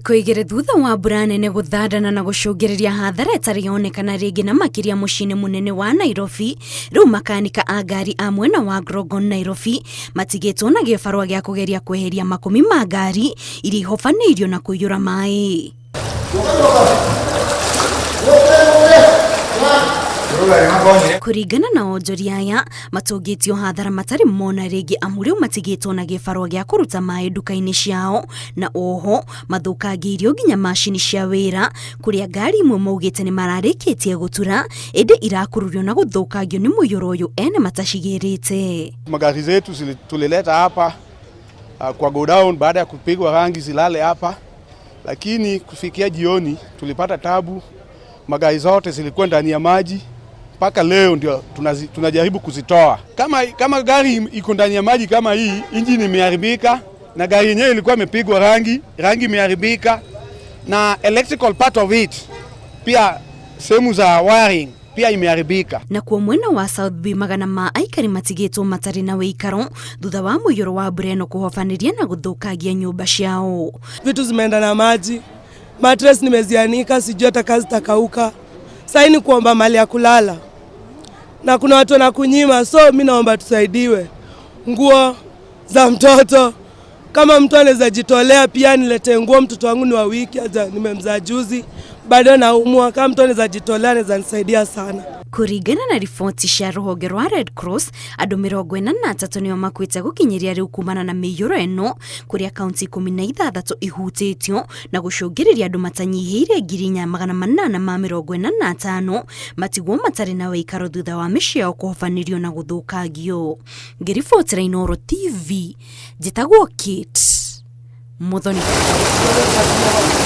Thikũ igĩrĩ thutha wa mbura nene gũthandana na gũcũngĩrĩria hathara ĩtarĩ yonekana rĩngĩ na makĩria mũciĩ-inĩ mũnene wa Nairobi, rĩu makanika a ngari a mwena wa Grogon Nairobi matigĩtwo na gĩbarũa gĩa kũgeria kweheria makũmi ma ngari iria ihofanĩirio na kũiyũra maĩ. Kũringana na onjoria aya, matũngĩtio hathara matarĩ mona rĩngĩ amu rĩu matigĩtwo na gĩbarũa gĩa kũruta maĩ nduka-inĩ ciao, na oho mathũkangĩirio nginya macini cia wĩra, kũrĩa ngari imwe maugĩte nĩ mararĩkĩtie gũtura ĩndĩ irakururio na gũthũkangio nĩ mũiyũro ũyũ ene matacigĩrĩte. Magari zetu tulileta hapa kwa godown baada ya kupigwa rangi zilale hapa, lakini kufikia jioni tulipata tabu, magari zote zilikuwa ndani ya maji. Paka leo ndio tunajaribu kuzitoa. Kama gari iko ndani ya maji kama hii, injini imeharibika na gari yenyewe ilikuwa imepigwa rangi imeharibika, na electrical part of it pia sehemu za wiring pia imeharibika. Na kwa mwena wa South B magana ma aikari matigĩtwo matarĩ na wĩikaro thutha wa mũiyũro wa mbura ĩno kũhofanĩria na gũthũkangia nyũmba ciao. Vitu zimeenda na maji, mattress nimezianika, sijui hata kazi takauka. Sasa ni kuomba mali ya kulala. Na kuna watu wanakunyima, so mimi naomba tusaidiwe. Nguo za mtoto, kama mtu anaweza jitolea pia nilete nguo, mtoto wangu ni wa wiki, nimemzaa juzi, bado naumwa, kama mtu anaweza jitolea anaweza nisaidia sana. Kũringana na riboti cia rũhonge rwa Red Cross, andũ 43 nĩo makuĩte gũkinyĩria rĩu kumana na mĩiyũro ĩno, kũrĩa kaunti 16 ihutĩtio na gũcũngĩrĩria andũ matanyihĩire 845 matigwo matarĩ na wĩikaro thutha wa mĩciĩ yao kũhofanĩrio na gũthũkangio. Ngĩribotera Inooro TV, njĩtagwo Kate Muthoni.